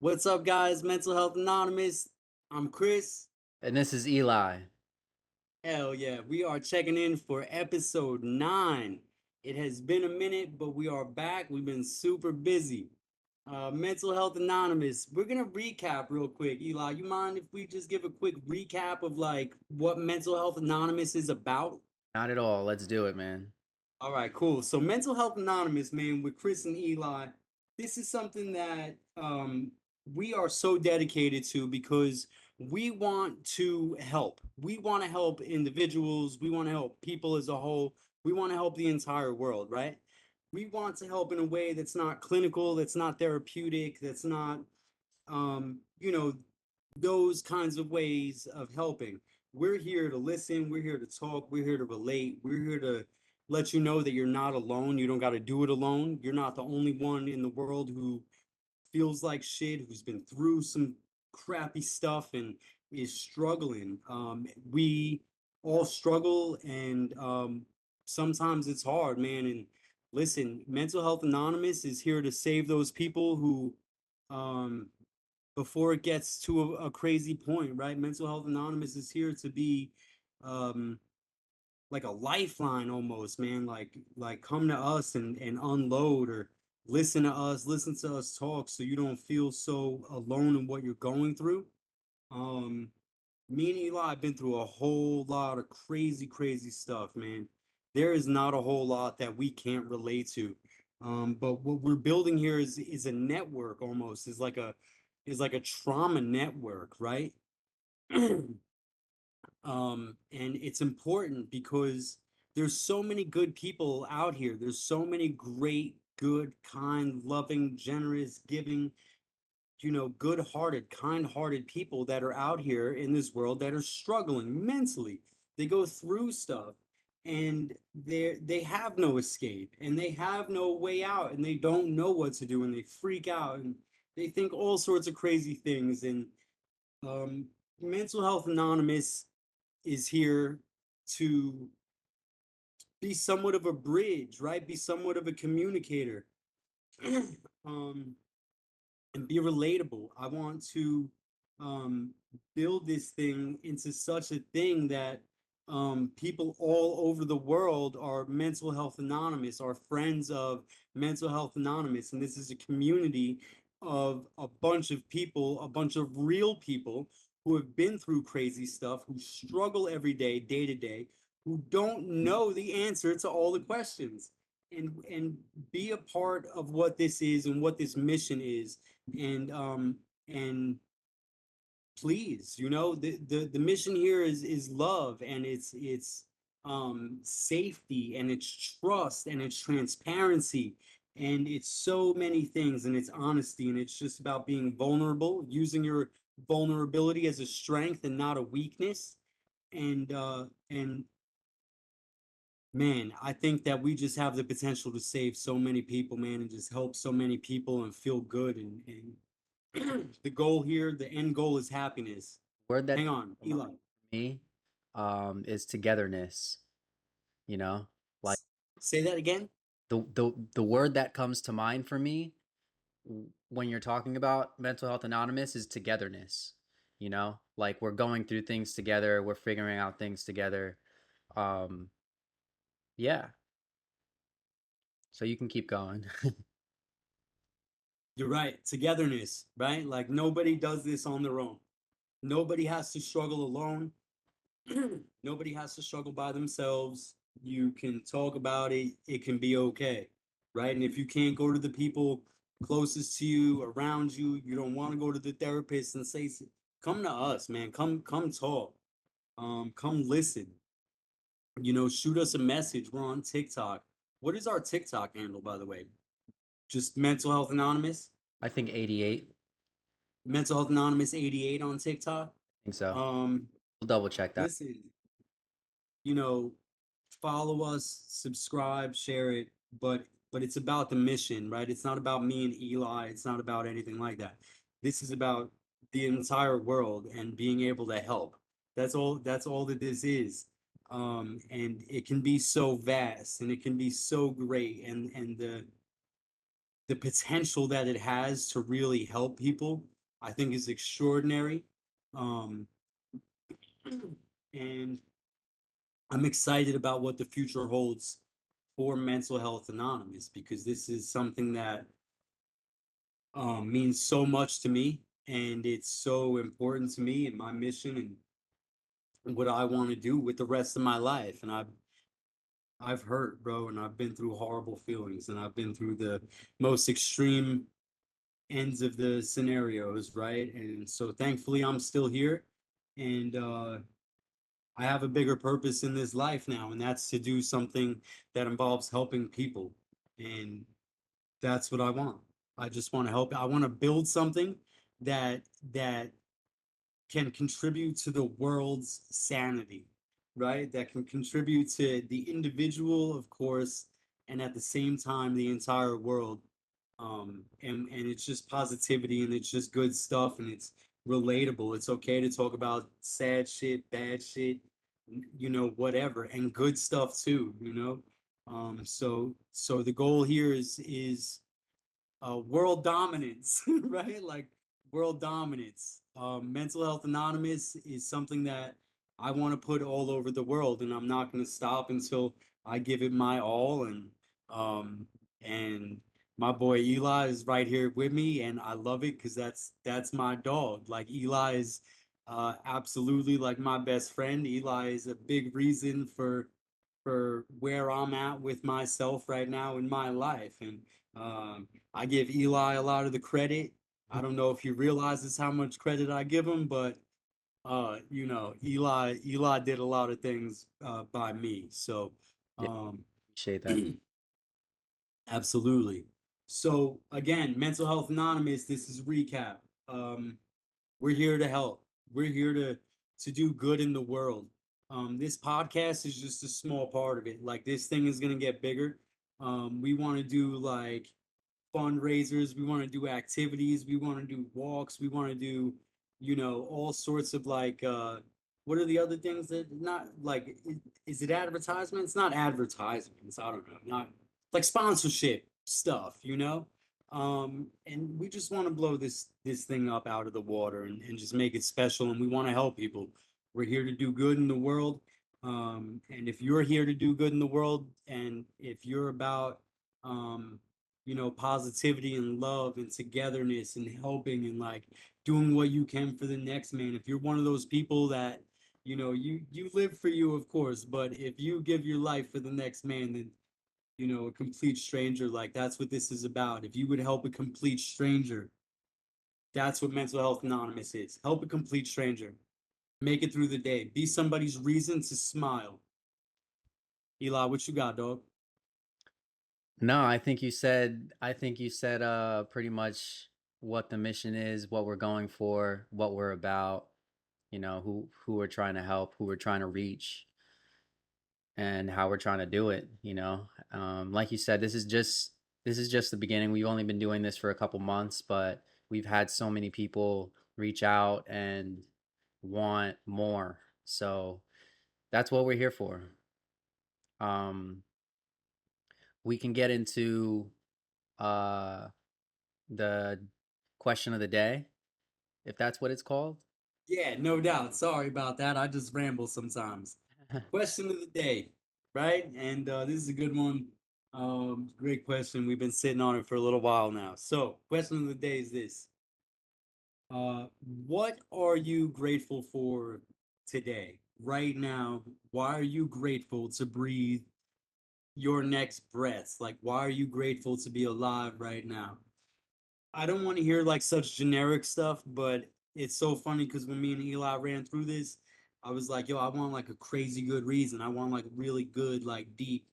What's up, guys? Mental Health Anonymous. I'm Chris. And this is Eli. Hell yeah, we are checking in for episode 9. It has been a minute, but we are back. We've been super busy. Mental Health Anonymous. We're gonna recap real quick. Eli, you mind if we just give a quick recap of like what Mental Health Anonymous is about? Not at all. Let's do it, man. All right, cool. So Mental Health Anonymous, man, with Chris and Eli, this is something that we are so dedicated to because we want to help. We want to help individuals. We want to help people as a whole. We want to help the entire world, right? We want to help in a way that's not clinical, that's not therapeutic, that's not you know, those kinds of ways of helping. We're here to listen, we're here to talk, we're here to relate, we're here to let you know that you're not alone. You don't got to do it alone. You're not the only one in the world who feels like shit, who's been through some crappy stuff and is struggling. We all struggle, and sometimes it's hard, man. And listen, Mental Health Anonymous is here to save those people who um, before it gets to a crazy point, right? Mental Health Anonymous is here to be um like a lifeline almost, man. Like come to us and unload or listen to us talk so you don't feel so alone in what you're going through. Um Me and Eli have been through a whole lot of crazy stuff, man. There is not a whole lot that we can't relate to. But what we're building here is a network almost, is like a trauma network, right? And it's important because there's so many good people out here. There's so many great, good, kind, loving, generous, giving, good-hearted, kind-hearted people that are out here in this world that are struggling mentally. They go through stuff and they have no escape and they have no way out and they don't know what to do and they freak out and they think all sorts of crazy things. And um, Mental Health Anonymous is here to be somewhat of a bridge, right? Be somewhat of a communicator. um, and be relatable. I want to um, build this thing into such a thing that people all over the world are Mental Health Anonymous, are friends of Mental Health Anonymous. And this is a community of a bunch of people, a bunch of real people who have been through crazy stuff, who struggle every day, day to day, who don't know the answer to all the questions. And be a part of what this is and what this mission is, and please, the mission here is love, and it's safety, and it's trust, and it's transparency, and it's so many things, and it's honesty, and it's just about being vulnerable, using your vulnerability as a strength and not a weakness. And man, I think that we just have the potential to save so many people, man, and just help so many people and feel good. And the goal here, the end goal is happiness. Word that Hang comes on, to mind Eli. for me is togetherness. You know, like Say that again. the word that comes to mind for me when you're talking about Mental Health Anonymous is togetherness. Like we're going through things together, we're figuring out things together. Um, yeah. So you can keep going. You're right. Togetherness, right? Like nobody does this on their own. Nobody has to struggle alone. Nobody has to struggle by themselves. You can talk about it. It can be okay, right? And if you can't go to the people closest to you, around you, you don't want to go to the therapist and say, "Come to us, man. Come talk. Come listen. Shoot us a message. We're on TikTok. What is our TikTok handle, by the way? Just Mental Health Anonymous. I think 88. I Mental Health Anonymous 88 on TikTok. think so. Um, We'll double check that. Listen, you know, follow us, subscribe, share it, but it's about the mission, right? It's not about me and Eli. It's not about anything like that. This is about the entire world and being able to help. That's all that this is. And it can be so vast and it can be so great, and the potential that it has to really help people, I think is extraordinary. Um, and I'm excited about what the future holds for Mental Health Anonymous because this is something that means so much to me, and it's so important to me and my mission and what I want to do with the rest of my life. And I've hurt, bro, and I've been through horrible feelings, and I've been through the most extreme ends of the scenarios, right? And so thankfully I'm still here, and I have a bigger purpose in this life now, and that's to do something that involves helping people. And that's what I want. I just want to help. I want to build something that can contribute to the world's sanity, right? That can contribute to the individual, of course, and at the same time, the entire world. And it's just positivity and it's just good stuff and it's relatable. It's okay to talk about sad shit, bad shit, whatever, and good stuff too, so the goal here is world dominance, right? Like world dominance. Mental Health Anonymous is something that I want to put all over the world, and I'm not going to stop until I give it my all. Um, and my boy Eli is right here with me, and I love it because that's my dog. Like Eli is absolutely like my best friend. Eli is a big reason for where I'm at with myself right now in my life, and I give Eli a lot of the credit. I don't know if he realizes how much credit I give him, but Eli did a lot of things by me. So Yeah, um appreciate that. absolutely. So again, Mental Health Anonymous, this is recap. Um we're here to help. We're here to do good in the world. This podcast is just a small part of it. Like this thing is gonna get bigger. We want to do like fundraisers, we want to do activities, we want to do walks, we want to do, all sorts of like what are the other things that not like is it advertisements? Not advertisements, I don't know. Not like sponsorship stuff, and we just want to blow this thing up out of the water and just make it special and we want to help people. We're here to do good in the world. And if you're here to do good in the world and if you're about positivity and love and togetherness and helping and like doing what you can for the next man. If you're one of those people that, you live for you, of course, but if you give your life for the next man, then, a complete stranger, like that's what this is about. If you would help a complete stranger, that's what Mental Health Anonymous is. Help a complete stranger. Make it through the day. Be somebody's reason to smile. Eli, what you got, dog? No, I think you said pretty much what the mission is, what we're going for, what we're about, who we're trying to help, who we're trying to reach, and how we're trying to do it, Like you said, this is just the beginning. We've only been doing this for a couple months, but we've had so many people reach out and want more. So that's what we're here for. Um, we can get into uh the question of the day, if that's what it's called. Yeah, no doubt. Sorry about that. I just ramble sometimes. Question of the day, right? And this is a good one. Great question. We've been sitting on it for a little while now. So, question of the day is this: what are you grateful for today, right now? Why are you grateful to breathe your next breaths? Like, why are you grateful to be alive right now? I don't want to hear like such generic stuff, but it's so funny because when me and Eli ran through this, I was like, yo, I want like a crazy good reason. I want like really good, like deep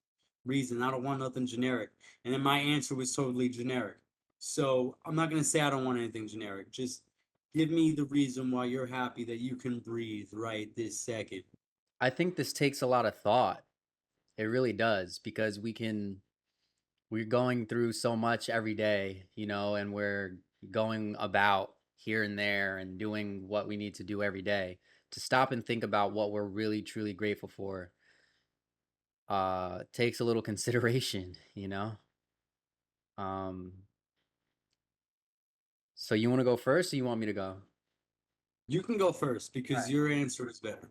reason. I don't want nothing generic. And then my answer was totally generic. So I'm not gonna say I don't want anything generic. Just give me the reason why you're happy that you can breathe right this second. I think this takes a lot of thought. It really does because we're going through so much every day, and we're going about here and there and doing what we need to do every day. To stop and think about what we're really truly grateful for takes a little consideration. So you want to go first, or you want me to go? You can go first All because right. your answer is better.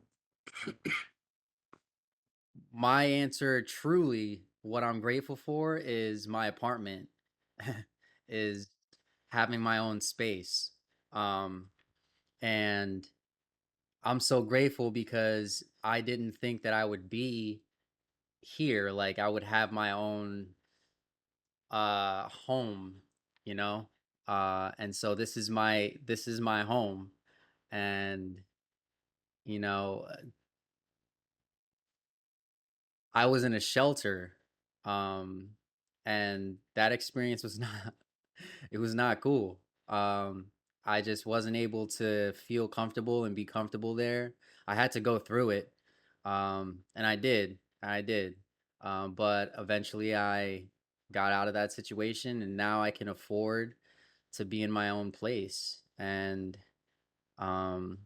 My answer, truly, what I'm grateful for is my apartment, is having my own space. Um, and I'm so grateful because I didn't think that I would be here. Like I would have my own home, you know? And so this is my home. And you know, I was in a shelter, um, and that experience was not it was not cool. Um, I just wasn't able to feel comfortable and be comfortable there. I had to go through it, and I did. But eventually, I got out of that situation, and now I can afford to be in my own place and um,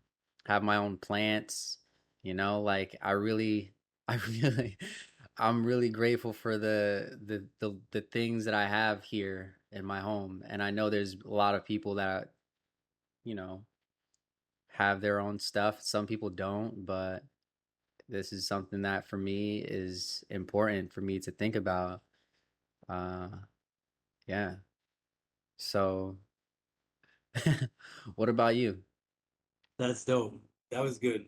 have my own plants. Like I really, I'm really grateful for the things that I have here in my home, and I know there's a lot of people that you know have their own stuff. Some people don't, but this is something that for me is important for me to think about. Uh, yeah. So, what about you? That's dope. That was good.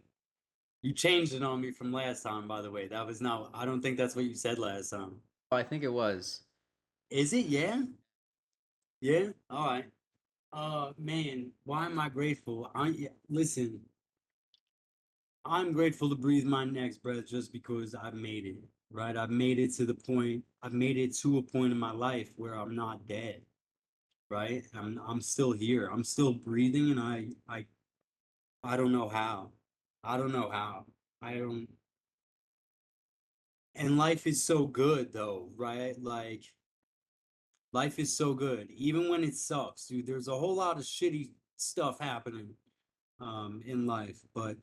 You changed it on me from last time, by the way. That was not, I don't think that's what you said last time. Oh, I think it was. Is it? Yeah? Yeah? All right. Man, why am I grateful? Listen, I'm grateful to breathe my next breath just because I've made it, right? I've made it to a point in my life where I'm not dead, right? I'm still here. I'm still breathing and I don't know how. I don't know how. I don't And life is so good though, right? Like life is so good. Even when it sucks, dude, there's a whole lot of shitty stuff happening in life, but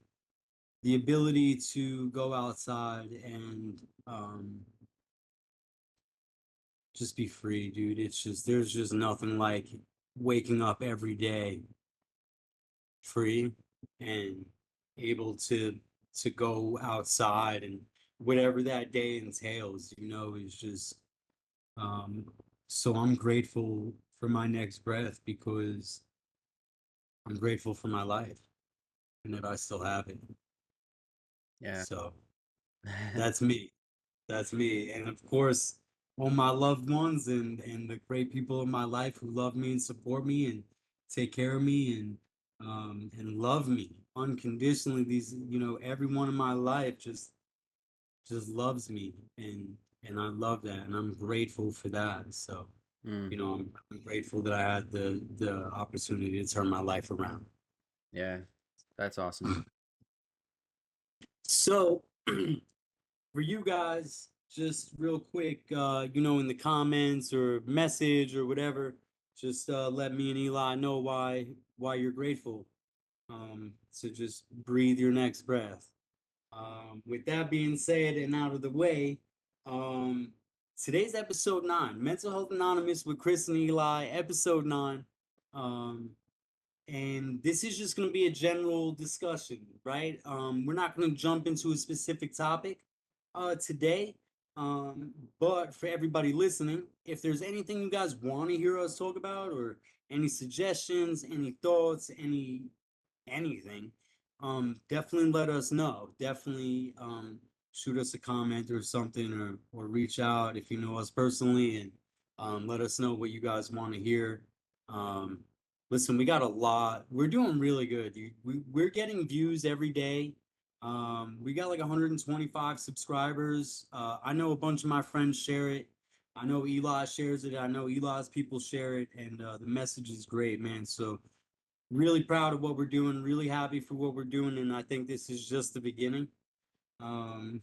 the ability to go outside and just be free, dude. There's just nothing like waking up every day free and able to go outside and whatever that day entails, is just um so I'm grateful for my next breath because I'm grateful for my life and that I still have it. Yeah. So that's me. That's me. And of course, all my loved ones and the great people in my life who love me and support me and take care of me and love me unconditionally. Everyone in my life just loves me and I love that and I'm grateful for that. So, Mm, I'm grateful that I had the opportunity to turn my life around. yeah. That's awesome. So for you guys, just real quick, in the comments or message or whatever, just let me and Eli know why you're grateful. So just breathe your next breath. With that being said and out of the way, um, today's episode 9, Mental Health Anonymous with Chris and Eli, episode 9. Um, and this is just going to be a general discussion, right? We're not going to jump into a specific topic today. Um, but for everybody listening, if there's anything you guys want to hear us talk about, or any suggestions, any thoughts, anything, definitely let us know. Definitely shoot us a comment or something, or reach out if you know us personally, and let us know what you guys want to hear. Um, Listen, we got a lot. We're doing really good, dude. We're getting views every day. We got like 125 subscribers. I know a bunch of my friends share it. I know Eli shares it. I know Eli's people share it, and the message is great, man. So really proud of what we're doing. Really happy for what we're doing, and I think this is just the beginning. Um,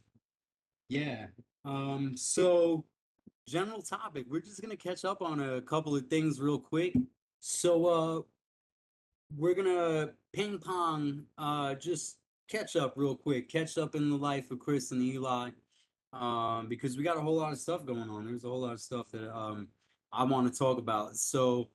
yeah. So general topic. We're just gonna catch up on a couple of things real quick. So we're gonna ping pong, just catch up real quick, catch up in the life of Chris and Eli, because we got a whole lot of stuff going on. There's a whole lot of stuff that I want to talk about. So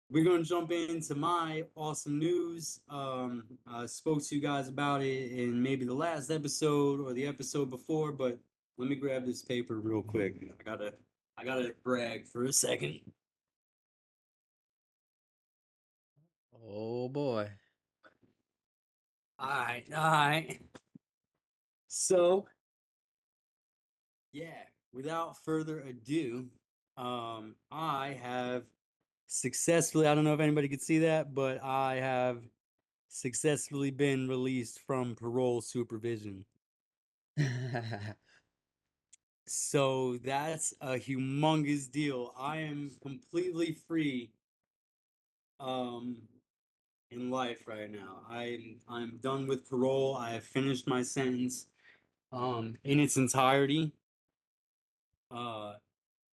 we're going to jump into my awesome news. I spoke to you guys about it in maybe the last episode or the episode before, but let me grab this paper real quick. I gotta brag for a second. Oh boy. All right. So, yeah, without further ado, I have successfully, I don't know if anybody could see that, but I have successfully been released from parole supervision. So that's a humongous deal. I am completely free um in life right now. I'm done with parole. I have finished my sentence in its entirety uh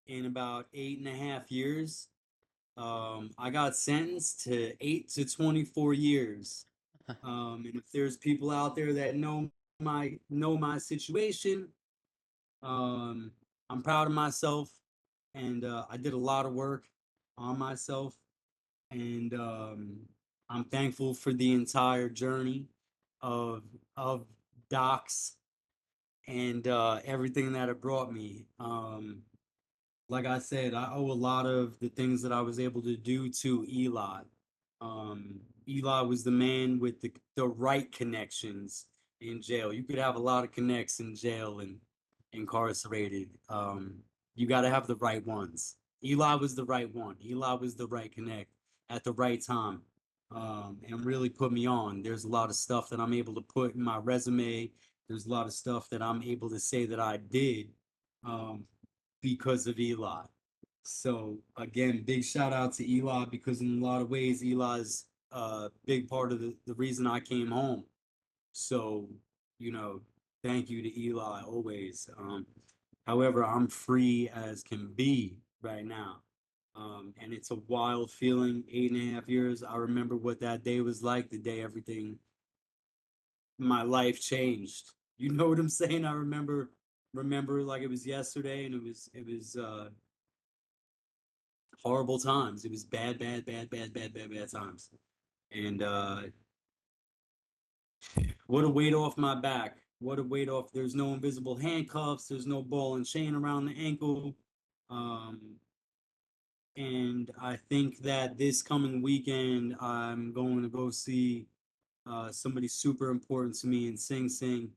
in about 8.5 years. I got sentenced to 8 to 24 years. And if there's people out there that know my situation, um, I'm proud of myself, and I did a lot of work on myself, and I'm thankful for the entire journey of of docs and everything that it brought me. Like I said, I owe a lot of the things that I was able to do to Eli. Eli was the man with the right connections in jail. You could have a lot of connects in jail and incarcerated. You got to have the right ones. Eli was the right one. Eli was the right connect at the right time, and really put me on. There's a lot of stuff that I'm able to put in my resume. There's a lot of stuff that I'm able to say that I did. Um, because of Eli. So again, big shout out to Eli because in a lot of ways, Eli's a big part of the reason I came home. So, you know, thank you to Eli always. However, I'm free as can be right now. And it's a wild feeling, 8.5 years. I remember what that day was like, the day everything, my life changed. You know what I'm saying? I remember like it was yesterday and it was horrible times. It was bad, bad, bad, bad, bad, bad, bad times. And what a weight off my back. What a weight off. There's no invisible handcuffs. There's no ball and chain around the ankle. Um, and I think that this coming weekend, I'm going to go see somebody super important to me in Sing Sing.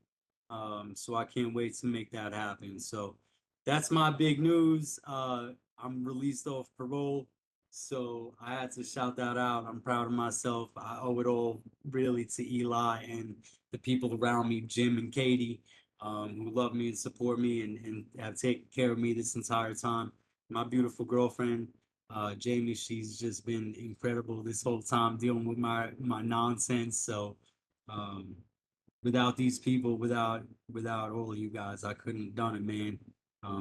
So I can't wait to make that happen. So that's my big news. I'm released off parole. So I had to shout that out. I'm proud of myself. I owe it all really to Eli and the people around me, Jim and Katie, who love me and support me and have taken care of me this entire time. My beautiful girlfriend, Jamie, she's just been incredible this whole time dealing with my nonsense. So um, without these people, without all of you guys, I couldn't have done it, man.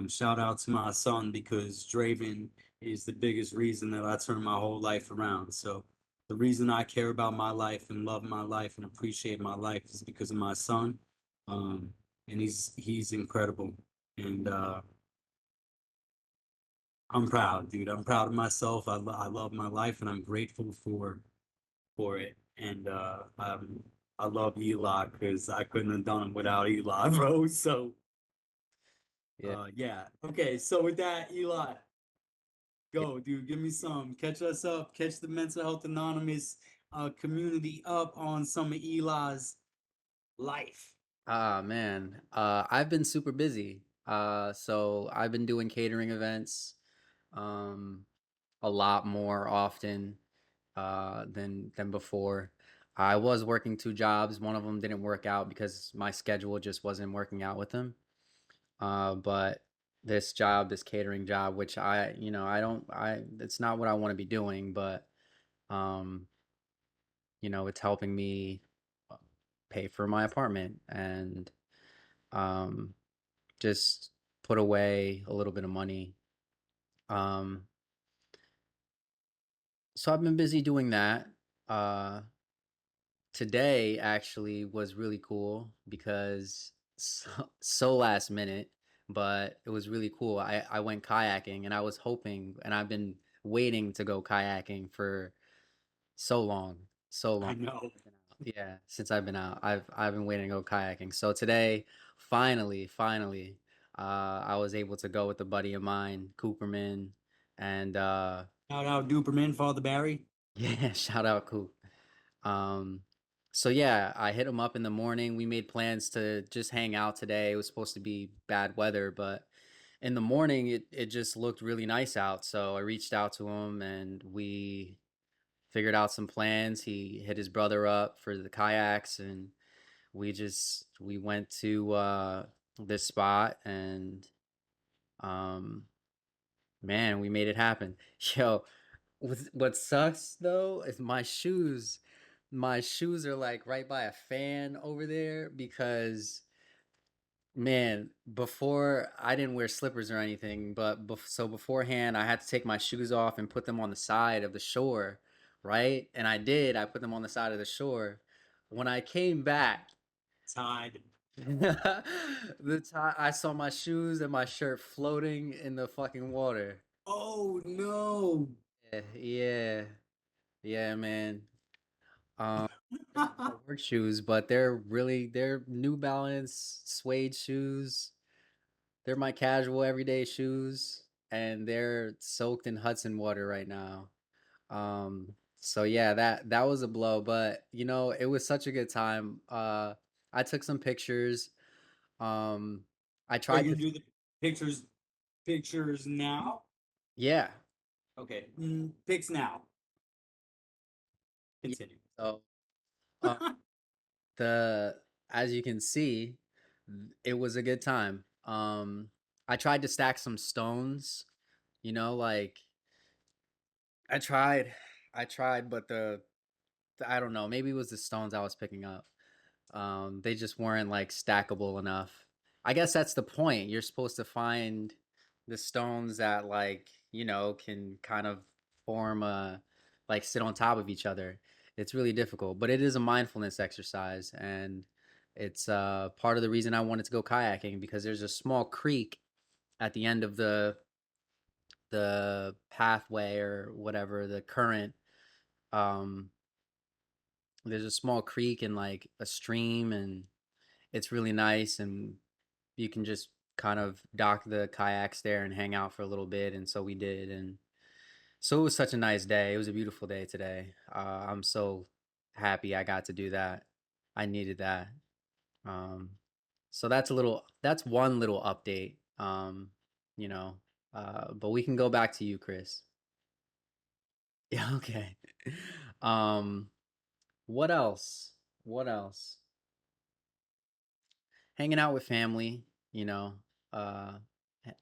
Shout out to my son because Draven is the biggest reason that I turned my whole life around. So the reason I care about my life and love my life and appreciate my life is because of my son. Um, and he's incredible. And I'm proud, dude. I'm proud of myself. I love my life and I'm grateful for it. And I love Eli because I couldn't have done it without Eli, bro. So Yeah. yeah. Okay, so with that, Eli, Yeah. go, dude. Give me some. Catch us up. Catch the Mental Health Anonymous community up on some of Eli's life. Ah, man. I've been super busy. So I've been doing catering events, um, a lot more often, than before. I was working two jobs. One of them didn't work out because my schedule just wasn't working out with them. But this job, this catering job, which it's not what I want to be doing, but, um, it's helping me uh, pay for my apartment and, um, just put away a little bit of money. Um, so I've been busy doing that. Uh, Today actually was really cool because so last minute, but it was really cool. I went kayaking and I was hoping, and I've been waiting to go kayaking for so long, so long. I know. Yeah, since I've been out, I've been waiting to go kayaking. So today, finally, I was able to go with a buddy of mine, Cooperman, and Shout out Duperman, Father Barry. yeah, shout out Coop. Um, so yeah, I hit him up in the morning. We made plans to just hang out today. It was supposed to be bad weather, but in the morning it just looked really nice out. So I reached out to him and we figured out some plans. He hit his brother up for the kayaks and we went to this spot and um man, we made it happen. Yo, what sucks though is my shoes. My shoes are like right by a fan over there because man, before I didn't wear slippers or anything, but so beforehand I had to take my shoes off and put them on the side of the shore, right? And I did. I put them on the side of the shore. When I came back, Tide. the time I saw my shoes and my shirt floating in the fucking water. Oh no. Yeah, yeah, yeah, man. They're not my work shoes, but they're New Balance suede shoes. They're my casual everyday shoes, and they're soaked in Hudson water right now. So yeah, that was a blow, but it was such a good time. I took some pictures. Um, I Are tried you to, gonna do the pictures now? yeah. Okay. Pics now. Yeah. Continue. So, uh, the as you can see, it was a good time. I tried to stack some stones, like I tried, but I don't know, maybe it was the stones I was picking up. They just weren't like stackable enough. I guess that's the point. You're supposed to find the stones that can kind of form a like sit on top of each other. It's really difficult, but it is a mindfulness exercise and it's part of the reason I wanted to go kayaking because there's a small creek at the end of the pathway or whatever, the current. Um, there's a small creek and like a stream and it's really nice and you can just kind of dock the kayaks there and hang out for a little bit and so we did and so it was such a nice day. It was a beautiful day today. I'm so happy I got to do that. I needed that. um so that's one little update. You know but we can go back to you, Chris. Yeah, okay. um what else? What else? Hanging out with family, you know, uh,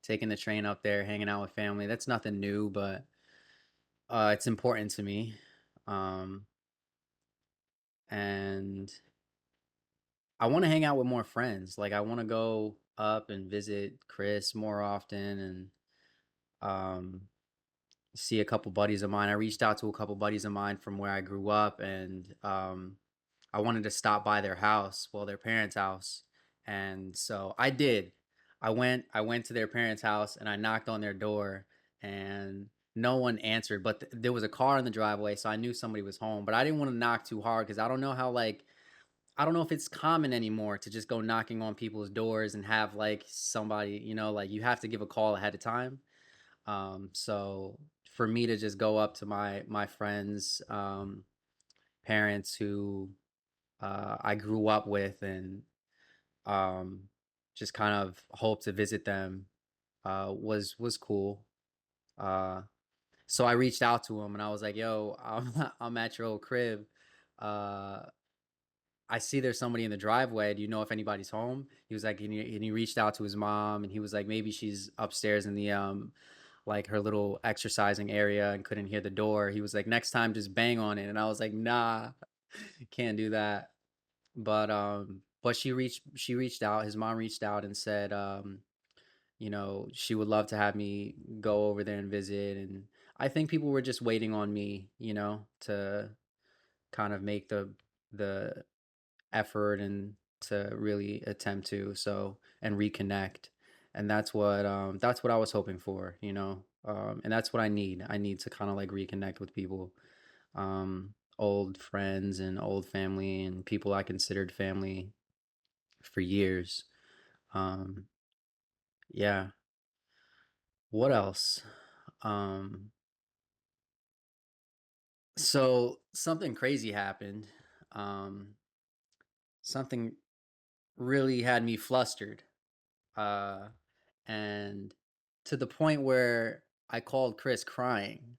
taking the train up there, hanging out with family. That's nothing new, but it's important to me. Um, and I want to hang out with more friends. Like I want to go up and visit Chris more often and um, see a couple buddies of mine. I reached out to a couple buddies of mine from where I grew up, and I wanted to stop by their house, well, their parents' house, and so I did. I went to their parents' house and I knocked on their door, and no one answered. But there was a car in the driveway, so I knew somebody was home. But I didn't want to knock too hard because I don't know if it's common anymore to just go knocking on people's doors and have like somebody, like you have to give a call ahead of time. So for me to just go up to my friends' parents who I grew up with and um, just kind of hope to visit them was cool. Uh, so I reached out to him and I was like, "Yo, I'm at your old crib. Uh, I see there's somebody in the driveway. Do you know if anybody's home?" He was like, and he reached out to his mom and he was like, maybe she's upstairs in the like her little exercising area and couldn't hear the door. He was like, next time just bang on it. And I was like, nah, can't do that. But she reached out. His mom reached out and said, she would love to have me go over there and visit. And I think people were just waiting on me, to kind of make the effort and to really attempt to and reconnect. And that's what I was hoping for. And that's what I need. I need to kind of like reconnect with people, old friends and old family and people I considered family for years. Um, yeah. What else? Um, so something crazy happened. Um, Something really had me flustered. Uh, and to the point where I called Chris crying.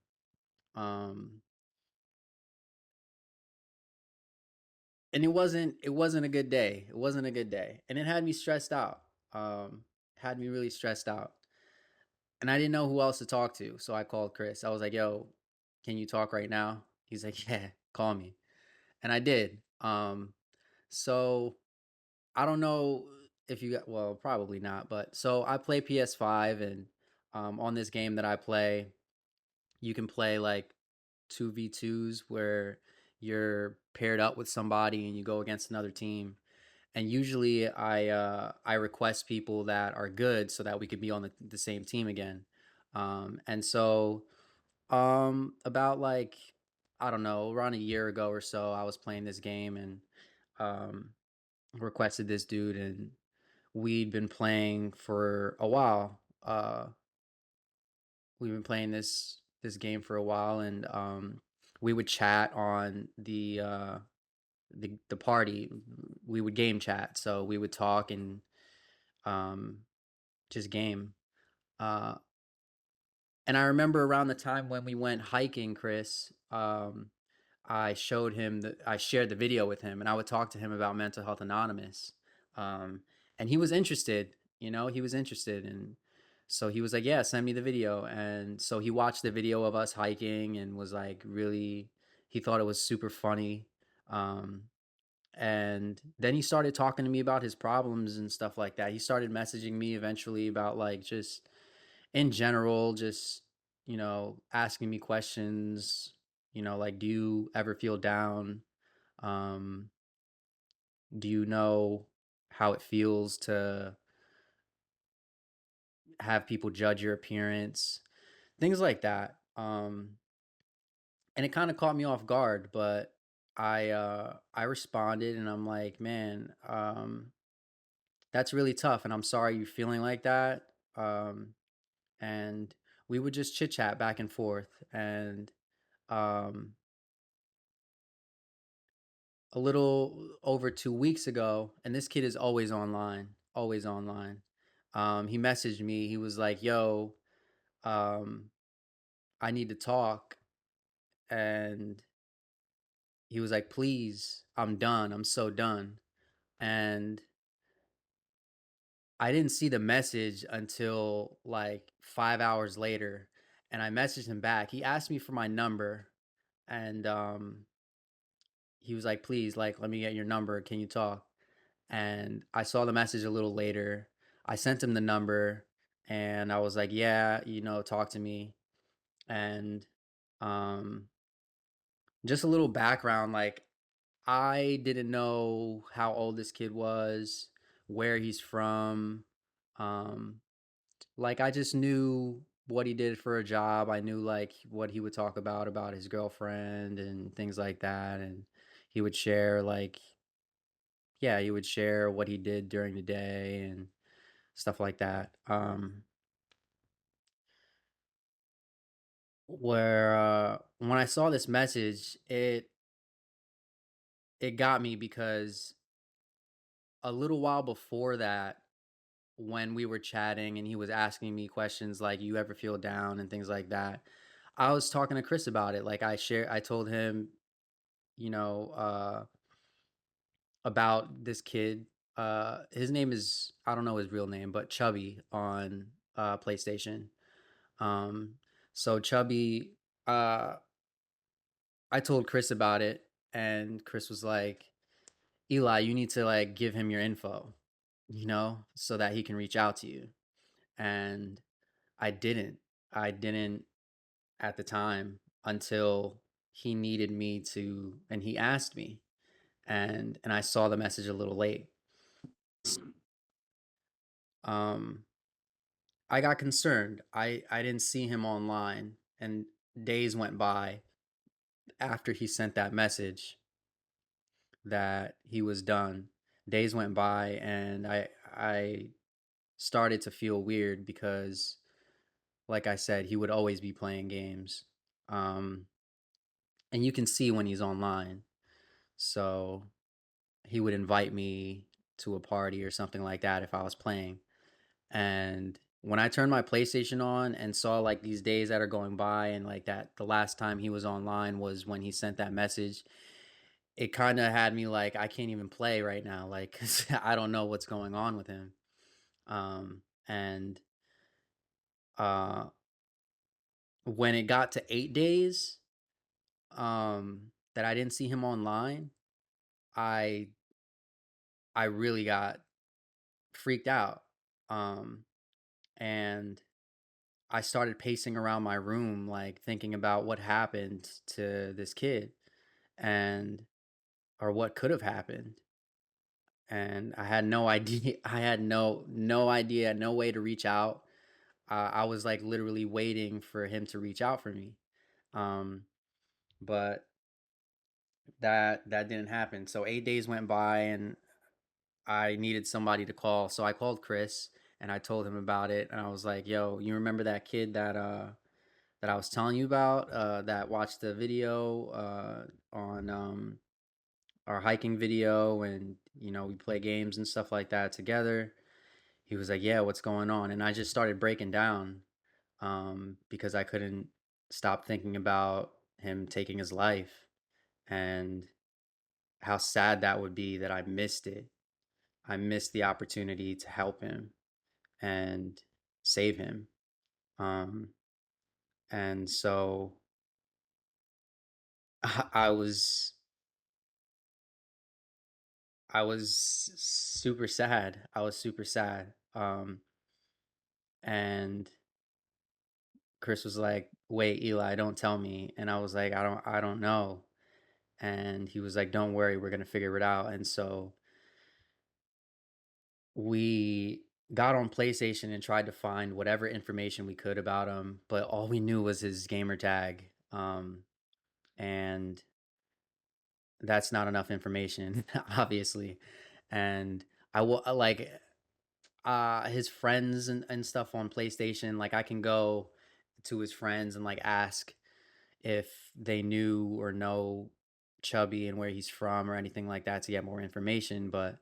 Um, and it wasn't a good day. It wasn't a good day. And it had me stressed out. Um, had me really stressed out. And I didn't know who else to talk to. So I called Chris. I was like, "Yo, can you talk right now?" He's like, "Yeah, call me." And I did. So I don't know if you got, well, probably not, but so I play PS5, and on this game that I play, you can play like 2v2s where you're paired up with somebody and you go against another team. And usually I request people that are good so that we could be on the same team again. And so about like, I don't know, around a year ago or so, I was playing this game and um requested this dude, and we'd been playing for a while. We've been playing this game for a while, and we would chat on the party. We would game chat, so we would talk and um, just game. Uh, and I remember around the time when we went hiking, Chris, I shared the video with him, and I would talk to him about Mental Health Anonymous. Um, and he was interested, he was interested. And so he was like, "Yeah, send me the video." And so he watched the video of us hiking and was like, really, he thought it was super funny. Um, and then he started talking to me about his problems and stuff like that. He started messaging me eventually about like just in general, just, asking me questions, like, do you ever feel down? Um, do you know how it feels to have people judge your appearance? Things like that. And it kind of caught me off guard, but I responded and I'm like, man, that's really tough, and I'm sorry you're feeling like that. Um, and we would just chit chat back and forth, and um, a little over 2 weeks ago, and this kid is always online, always online. He messaged me. He was like, "Yo, um, I need to talk," and he was like, "Please, I'm done. I'm so done." And I didn't see the message until like 5 hours later, and I messaged him back. He asked me for my number, and he was like, "Please, like, let me get your number. Can you talk?" And I saw the message a little later. I sent him the number, and I was like, "Yeah, talk to me." And um, just a little background, like, I didn't know how old this kid was, where he's from. Um, Like, I just knew what he did for a job. I knew like what he would talk about his girlfriend and things like that. And he would share like, yeah, he would share what he did during the day and stuff like that. Where when I saw this message, it got me because a little while before that, when we were chatting and he was asking me questions like, "You ever feel down?" and things like that, I was talking to Chris about it. Like, I told him, you know, about this kid. His name is, I don't know his real name, but Chubby on PlayStation. Um, so Chubby, uh, I told Chris about it, and Chris was like, "Eli, you need to like give him your info, so that he can reach out to you." And I didn't. I didn't at the time until he needed me to, and he asked me, and I saw the message a little late. Um, I got concerned. I didn't see him online, and days went by after he sent that message that he was done. Days went by, and I started to feel weird because, like I said, he would always be playing games. Um, and you can see when he's online. So he would invite me to a party or something like that if I was playing. And when I turned my PlayStation on and saw like these days that are going by and like that the last time he was online was when he sent that message, it kind of had me like I can't even play right now, like 'cause I don't know what's going on with him. And uh when it got to 8 days, that I didn't see him online, I I really got freaked out. Um and I started pacing around my room, like thinking about what happened to this kid and or what could have happened. And I had no idea. I had no idea, no way to reach out. I was like literally waiting for him to reach out for me. Um, but that didn't happen. So 8 days went by, and I needed somebody to call. So I called Chris and I told him about it. And I was like, "Yo, you remember that kid that I was telling you about, that watched the video on our hiking video, and we play games and stuff like that together." He was like, "Yeah, what's going on?" And I just started breaking down, because I couldn't stop thinking about him taking his life and how sad that would be that I missed it. I missed the opportunity to help him and save him. Um, and so I was I was super sad. I was super sad. And Chris was like, "Wait, Eli, don't tell me." And I was like, "I don't know." And he was like, "Don't worry, we're gonna figure it out." And so we got on PlayStation and tried to find whatever information we could about him, but all we knew was his gamer tag. And that's not enough information, obviously. And like his friends and stuff on PlayStation, like I can go to his friends and like ask if they knew or know Chubby and where he's from or anything like that to get more information, but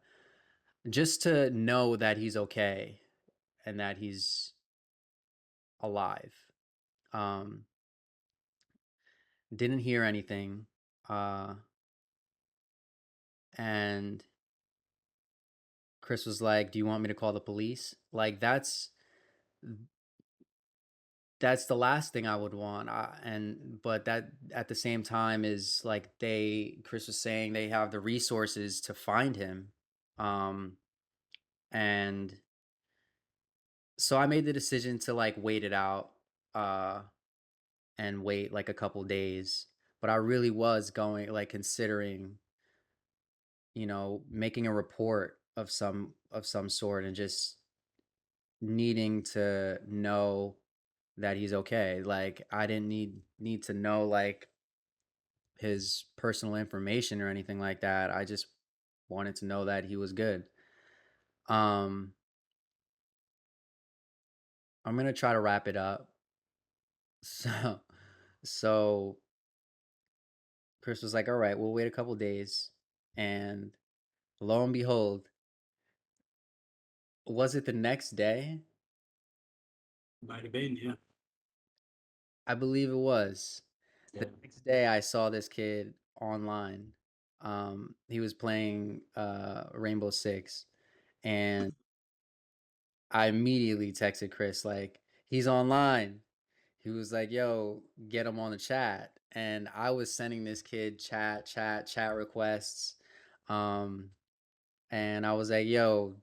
just to know that he's okay and that he's alive. Um, didn't hear anything. Uh, and Chris was like, "Do you want me to call the police?" Like that's the last thing I would want. And but that at the same time is like Chris was saying they have the resources to find him. Um, and so I made the decision to like wait it out, uh, and wait like a couple days. But I really was going like considering, making a report of some sort and just needing to know that he's okay. Like I didn't need to know like his personal information or anything like that. I just wanted to know that he was good. Um, I'm gonna try to wrap it up. So, so Chris was like, "All right, we'll wait a couple days," and lo and behold, was it the next day? Might have been, yeah. I believe it was. The Yeah. next day, I saw this kid online. He was playing Rainbow Six, and I immediately texted Chris like, "He's online." He was like, "Yo, get him on the chat." And I was sending this kid chat requests. Um, and I was like, "Yo,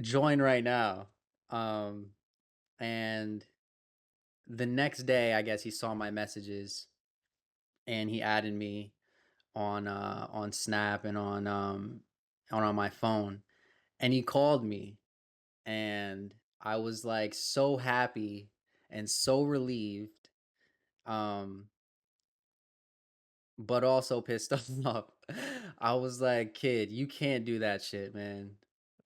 join right now." Um, and the next day, I guess he saw my messages and he added me on Snap and on my phone, and he called me and I was like so happy and so relieved, um, but also pissed off. I was like, "Kid, you can't do that shit, man.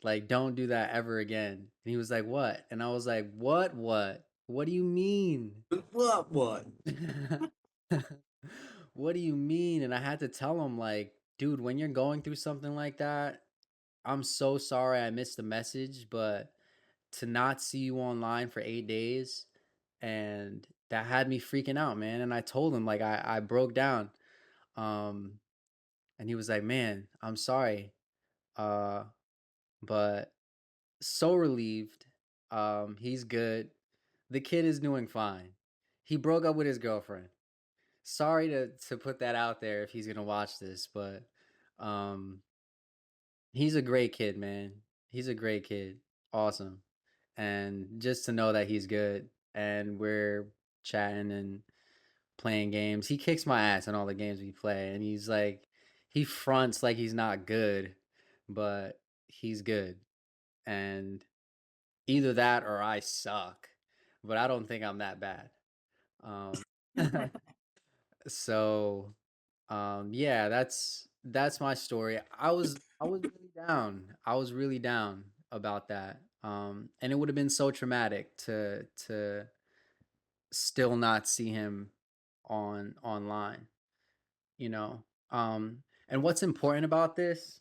Like, don't do that ever again." And he was like, "What?" And I was like, "What? What? What do you mean?" What? What? What do you mean? And I had to tell him, like, dude, when you're going through something like that, I'm so sorry I missed the message, but to not see you online for 8 days, and that had me freaking out, man. And I told him, like, I broke down. Um, and he was like, "Man, I'm sorry." Uh, but so relieved. He's good. The kid is doing fine. He broke up with his girlfriend. Sorry to put that out there if he's gonna watch this, but um he's a great kid, man. He's a great kid. Awesome. And just to know that he's good and we're chatting and playing games. He kicks my ass in all the games we play, and he's like he fronts like he's not good, but he's good. And either that or I suck. But I don't think I'm that bad. Um So, yeah, that's my story. I was really down. I was really down about that. And it would have been so traumatic to still not see him online, you know. And what's important about this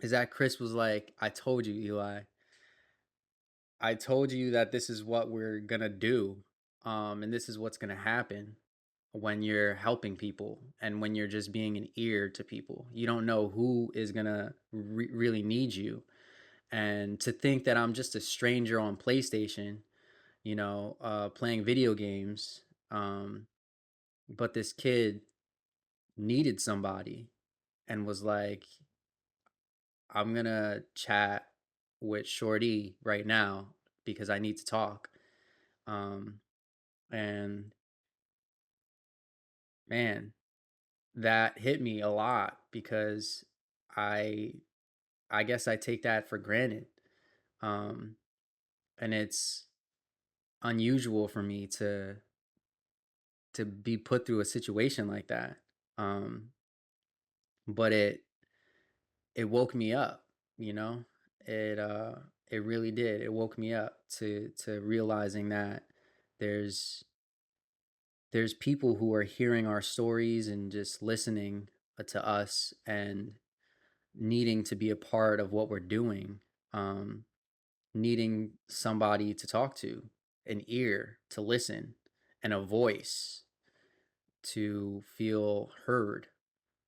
is that Chris was like, "I told you, Eli. I told you that this is what we're gonna do, and this is what's gonna happen when you're helping people and when you're just being an ear to people. You don't know who is gonna really need you. And to think that I'm just a stranger on PlayStation, playing video games, but this kid needed somebody and was like, I'm gonna chat with Shorty right now because I need to talk." Um, and man, that hit me a lot because I I guess I take that for granted. Um, and it's unusual for me to be put through a situation like that. Um, but it woke me up, you know? It uh it really did. It woke me up to realizing that there's there's people who are hearing our stories and just listening to us and needing to be a part of what we're doing. Um, Needing somebody to talk to, an ear to listen, and a voice to feel heard.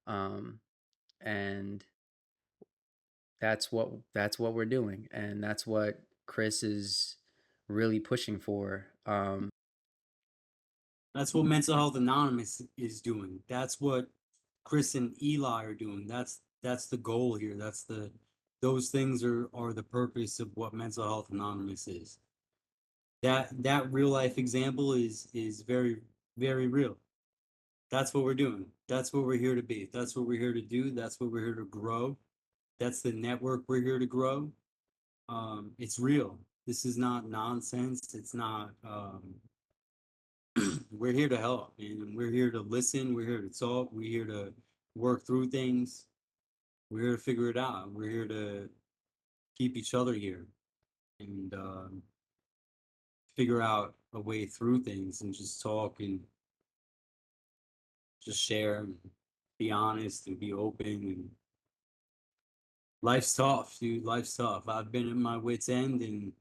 Um, and that's what we're doing, and that's what Chris is really pushing for. That's what Mental Health Anonymous is doing. That's what Chris and Eli are doing. That's the goal here. That's the those things are the purpose of what Mental Health Anonymous is. That real life example is very real. That's what we're doing. That's what we're here to be. That's what we're here to do. That's what we're here to grow. That's the network we're here to grow. It's real. This is not nonsense. It's not we're here to help, and we're here to listen. We're here to talk. We're here to work through things. We're here to figure it out. We're here to keep each other here and figure out a way through things and just talk and just share and be honest and be open. And life's tough, dude. Life's tough. I've been at my wit's end, and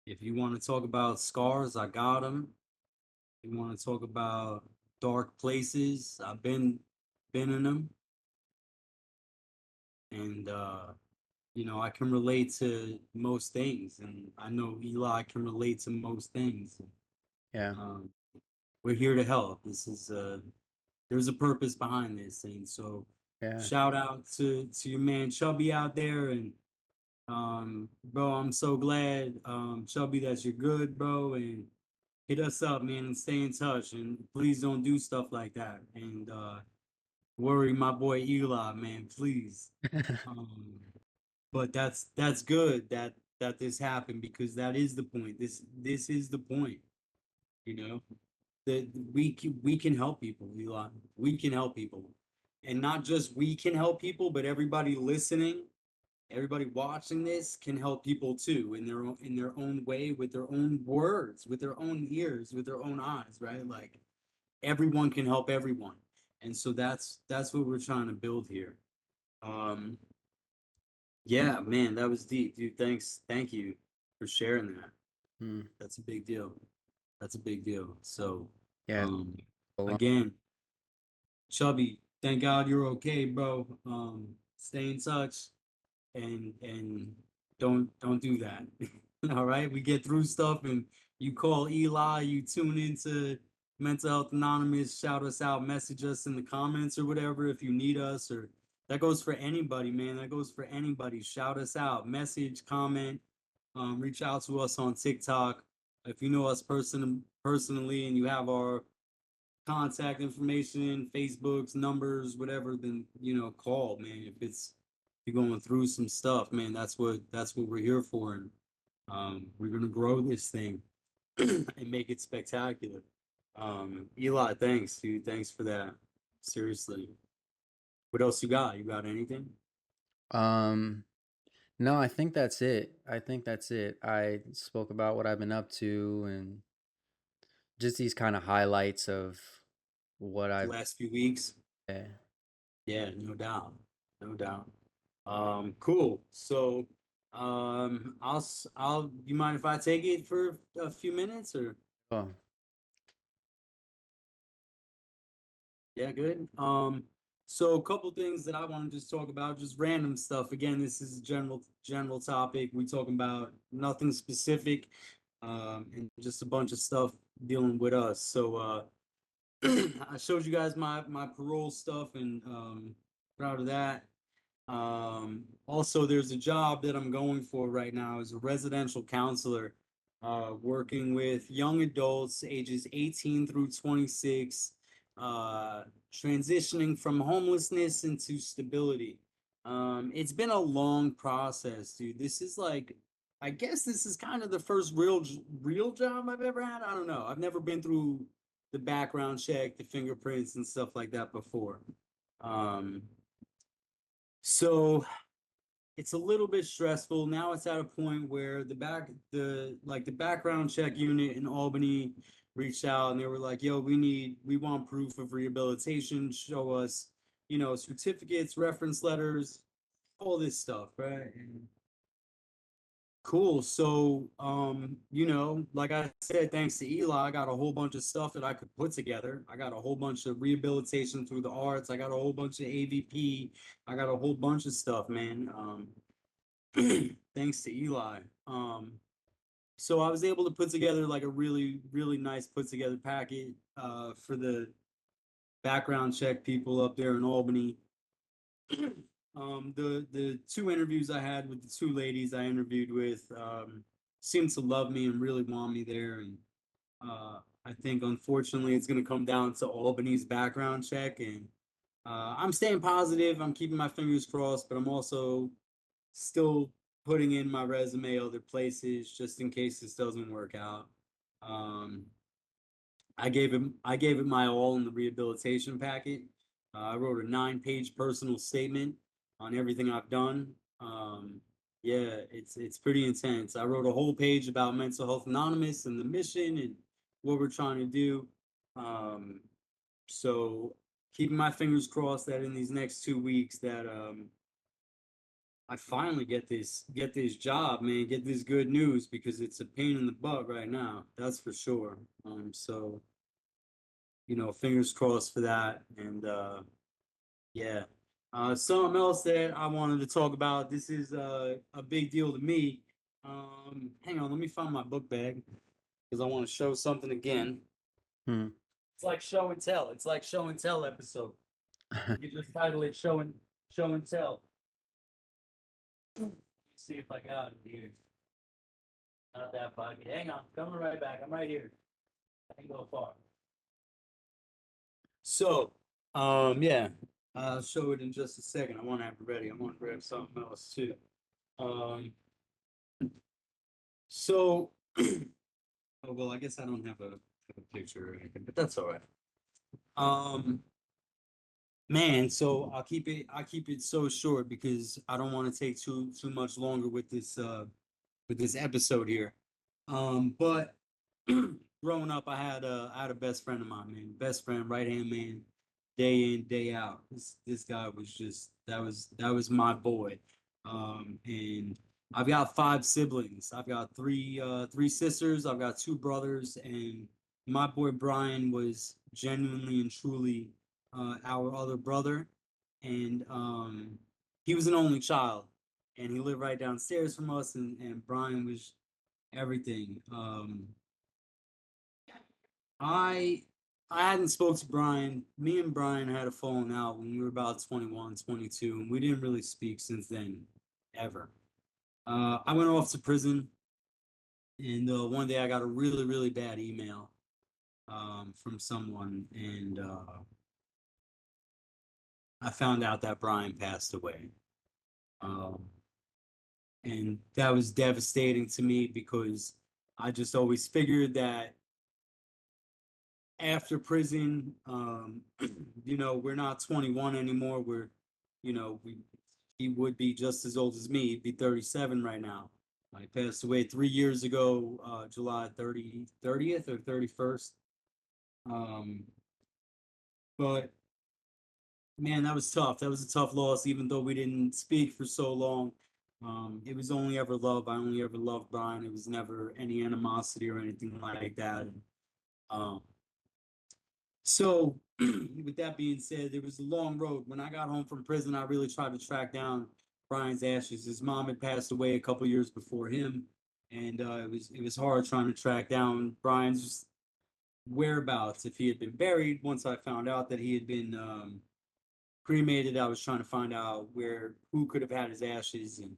if you want to talk about scars, I got them. If you want to talk about dark places, I've been in them, and I can relate to most things, and I know Eli can relate to most things. Yeah, Um, we're here to help. There's a purpose behind this thing. So yeah. shout out to your man Chubby out there, and bro, I'm so glad, Chubby, that you're good, bro, and hit us up, man, and stay in touch, and please don't do stuff like that, and worry my boy Eli, man, please. Um, but that's good. that this happened, because that is the point. This is the point, you know, that we can help people, Eli. We can help people. And not just we can help people, but everybody listening, everybody watching this can help people too, in their own way, with their own words, with their own ears, with their own eyes, right? Like everyone can help everyone. And so that's what we're trying to build here. Um yeah, man, that was deep, dude. Thank you for sharing that. Hmm. That's a big deal. That's a big deal. So, Yeah. um, So again, Chubby, thank God you're okay, bro. Stay in touch, and don't do that. All right, we get through stuff, and you call Eli, you tune into Mental Health Anonymous, shout us out, message us in the comments or whatever if you need us, or that goes for anybody, man. That goes for anybody. Shout us out, message, comment, reach out to us on TikTok. If you know us personally and you have our contact information, Facebook's numbers, whatever, then call, man. If you're going through some stuff, man, that's what we're here for, and we're gonna grow this thing and make it spectacular. Eli, thanks, dude. Thanks for that. Seriously. What else you got? You got anything? um no, I think that's it. I think that's it. I spoke about what I've been up to and just these kind of highlights of what The I've last few weeks? eh, Yeah, no doubt. No doubt. Cool. So, you mind if I take it for a few minutes, or? oh, Yeah, good. So a couple things that I want to just talk about, just random stuff. Again, this is a general topic. We talking about nothing specific, and just a bunch of stuff dealing with us. So I showed you guys my parole stuff, and proud of that. Also, there's a job that I'm going for right now as a residential counselor, working with young adults ages 18 through 26, uh, transitioning from homelessness into stability. It's been a long process, dude. This is like, I guess this is kind of the first real job I've ever had. I don't know. I've never been through the background check, the fingerprints, and stuff like that before. Um, so it's a little bit stressful. Now it's at a point where the background check unit in Albany reached out, and they were like, yo, we want proof of rehabilitation, show us, certificates, reference letters, all this stuff, right? And cool. So, like I said, thanks to Eli, I got a whole bunch of stuff that I could put together. I got a whole bunch of rehabilitation through the arts. I got a whole bunch of AVP. I got a whole bunch of stuff, man. Thanks to Eli. So I was able to put together like a really, really nice put together packet for the background check people up there in Albany. The two interviews I had with the two ladies I interviewed with seemed to love me and really want me there. And I think unfortunately it's going to come down to Albany's background check. And I'm staying positive. I'm keeping my fingers crossed, but I'm also still putting in my resume other places just in case this doesn't work out. Um, I gave it my all in the rehabilitation packet. I wrote a 9-page personal statement on everything I've done. Yeah, it's pretty intense. I wrote a whole page about Mental Health Anonymous and the mission and what we're trying to do. Um, so keeping my fingers crossed that in these next 2 weeks that I finally get this job, man, get this good news, because it's a pain in the butt right now. That's for sure. So fingers crossed for that. And yeah. Something else that I wanted to talk about. This is a big deal to me. Hang on, let me find my book bag because I want to show something again. hmm. It's like show and tell. It's like show and tell episode. You just title it show and tell. Let's see if I got it here. Not that foggy. Hang on, coming right back. I'm right here. I can go far. So, yeah, I'll show it in just a second. I want to have it ready. I want to grab something else too. Um, So, oh, well, I guess I don't have a picture or anything, but that's all right. Um, Man, so I'll keep it so short because I don't want to take too much longer with this episode here. But growing up, I had a best friend of mine, man, best friend, right hand man, day in, day out. This guy was just that was my boy. And I've got five siblings. I've got three sisters. I've got two brothers, and my boy Brian was genuinely and truly our other brother, and he was an only child, and he lived right downstairs from us, and Brian was everything. I I hadn't spoke to Brian. Me and Brian had a falling out when we were about 21, 22, and we didn't really speak since then, ever. I went off to prison, and one day I got a really bad email from someone, and I found out that Brian passed away. Um, and that was devastating to me because I just always figured that after prison, you know, we're not 21 anymore. You know, he would be just as old as me. He'd be 37 right now. He passed away 3 years ago, July 30th or 31st. Um, but man, that was tough. That was a tough loss, even though we didn't speak for so long. It was only ever love. I only ever loved Brian. It was never any animosity or anything like that. Um, So, with that being said, there was a long road. When I got home from prison, I really tried to track down Brian's ashes. His mom had passed away a couple years before him, and it was hard trying to track down Brian's whereabouts. If he had been buried, once I found out that he had been cremated, I was trying to find out where who could have had his ashes, and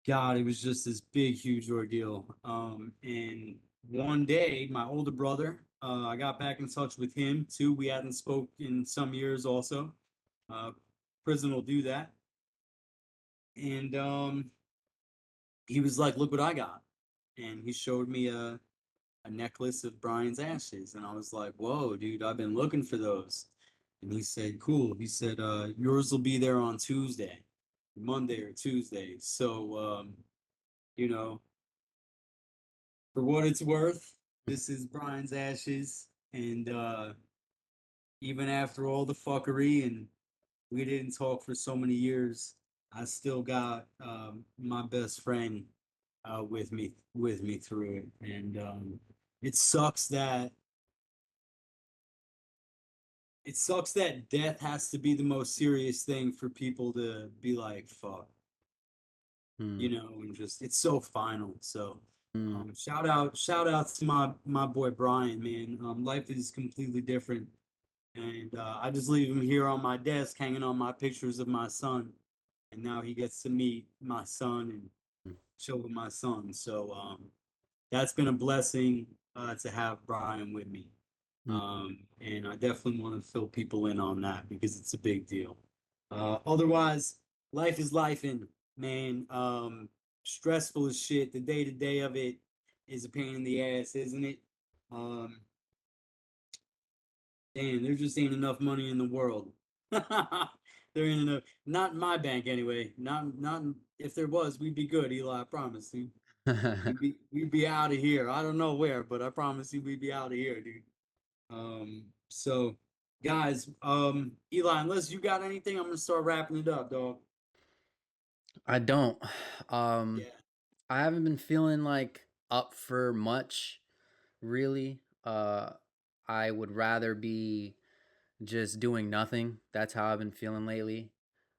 God, it was just this big, huge ordeal. And one day, my older brother, I got back in touch with him too. We hadn't spoke in some years also. Uh, Prison will do that. And he was like, look what I got. And he showed me a necklace of Brian's ashes. And I was like, whoa, dude, I've been looking for those. And he said, cool. He said, yours will be there on Tuesday, Monday or Tuesday. So, you know, for what it's worth, this is Brian's ashes, and even after all the fuckery and we didn't talk for so many years, I still got my best friend with me through it, and it sucks that it sucks that death has to be the most serious thing for people to be like fuck, Hmm. you know, and just it's so final. So Hmm. shout out to my boy Brian, man. Life is completely different. And I just leave him here on my desk, hanging on my pictures of my son. And now he gets to meet my son and chill with my son. So that's been a blessing to have Brian with me. Hmm. And I definitely want to fill people in on that because it's a big deal. Otherwise, life is life, and man, stressful as shit. The day to day of it is a pain in the ass, isn't it? Um, Damn, there just ain't enough money in the world. There ain't enough. Not in my bank anyway. Not if there was, we'd be good, Eli. I promise you. We'd be out of here. I don't know where, but I promise you we'd be out of here, dude. So guys, Eli, unless you got anything, I'm gonna start wrapping it up, dog. I don't. Yeah. Um, I haven't been feeling like up for much, really. I would rather be just doing nothing. That's how I've been feeling lately.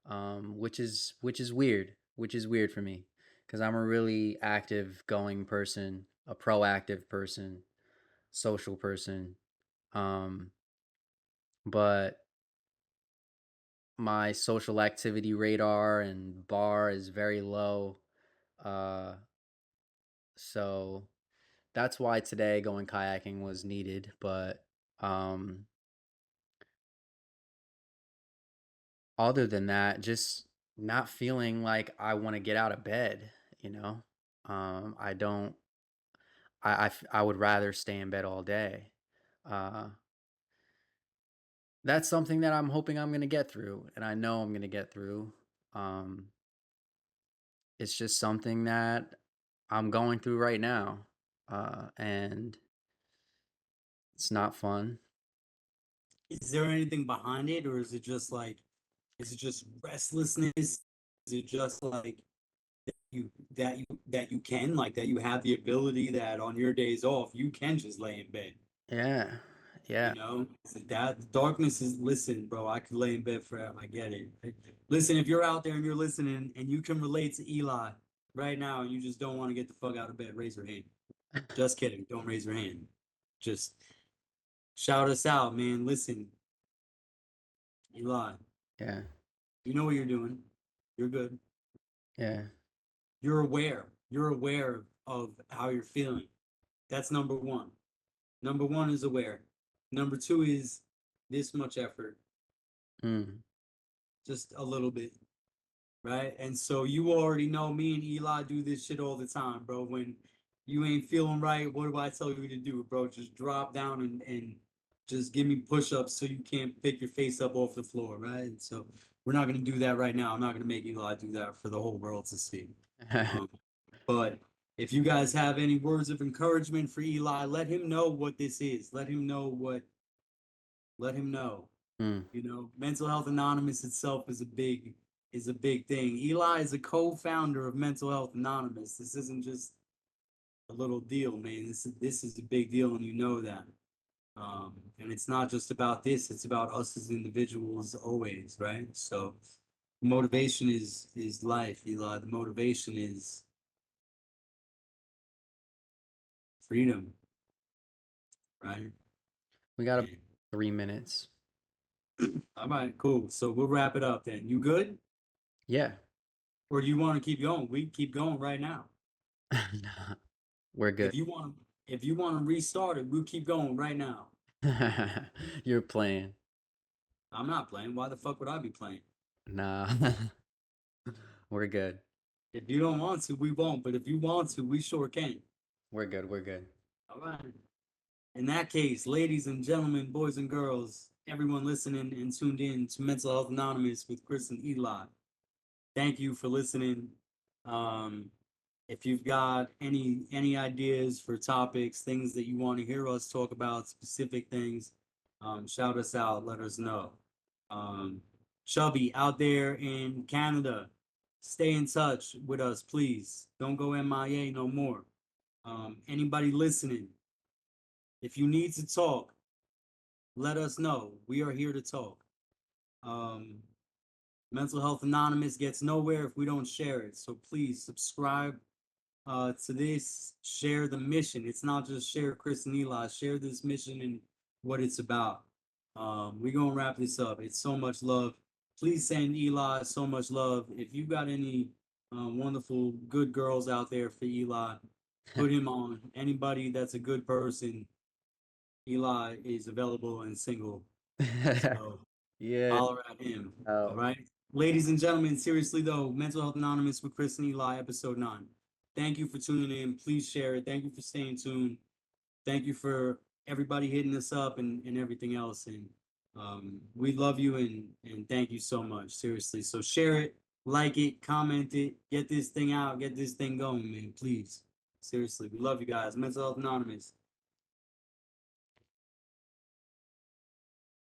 Which is weird. Which is weird for me because I'm a really active, going person, a proactive person, social person. Um, but my social activity radar and bar is very low. Uh, so that's why today going kayaking was needed. But um, other than that, just not feeling like I want to get out of bed, you know? I don't. I would rather stay in bed all day. Uh, that's something that I'm hoping I'm gonna get through, and I know I'm gonna get through. Um, it's just something that I'm going through right now, and it's not fun. Is there anything behind it, or is it just like, is it just restlessness? Is it just like that you can like that you have the ability that on your days off you can just lay in bed? Yeah, You yeah. know, that darkness is, listen, bro, I could lay in bed forever. I get it. Listen, if you're out there and you're listening and you can relate to Eli right now and you just don't want to get the fuck out of bed, raise your hand. Just kidding. Don't raise your hand. Just shout us out, man. Listen, Eli, Yeah, you know what you're doing. You're good. yeah. You're aware. You're aware of how you're feeling. That's number one. Number one is aware. Number two is this much effort, Mm. just a little bit, right? And so you already know me and Eli do this shit all the time, bro. When you ain't feeling right, what do I tell you to do, bro? Just drop down and just give me push-ups so you can't pick your face up off the floor, right? So we're not gonna do that right now. I'm not gonna make Eli do that for the whole world to see. Um, but if you guys have any words of encouragement for Eli, let him know what this is. Let him know what. Let him know. Mm. You know, Mental Health Anonymous itself is a big thing. Eli is a co-founder of Mental Health Anonymous. This isn't just a little deal, man. This is a big deal, and you know that. And it's not just about this; it's about us as individuals, always, right? So, motivation is life, Eli. The motivation is freedom, right? We got a And 3 minutes. all right, cool. So we'll wrap it up then. You good? Yeah. Or do you want to keep going? We can keep going right now. Nah, we're good. If you want to restart it, we'll keep going right now. You're playing. I'm not playing. Why the fuck would I be playing? Nah, we're good. If you don't want to, we won't. But if you want to, we sure can. We're good. We're good. All right. In that case, ladies and gentlemen, boys and girls, everyone listening and tuned in to Mental Health Anonymous with Chris and Eli. Thank you for listening. Um, if you've got any ideas for topics, things that you want to hear us talk about, specific things, shout us out. Let us know. Um, Chubby out there in Canada, stay in touch with us, please. Don't go MIA no more. Anybody listening, if you need to talk, let us know. We are here to talk. Um, Mental Health Anonymous gets nowhere if we don't share it. So please subscribe to this, share the mission. It's not just share Chris and Eli, share this mission and what it's about. We're gonna wrap this up. It's so much love. Please send Eli so much love. If you got any wonderful good girls out there for Eli, put him on. Anybody that's a good person, Eli is available and single. So Yeah. holler at him. All Oh. right. Ladies and gentlemen, seriously though, Mental Health Anonymous with Chris and Eli, episode 9. Thank you for tuning in. Please share it. Thank you for staying tuned. Thank you for everybody hitting us up and everything else. And we love you and thank you so much. Seriously. So share it, like it, comment it, get this thing out, get this thing going, man. Please. Seriously. We love you guys. Mental Health Anonymous.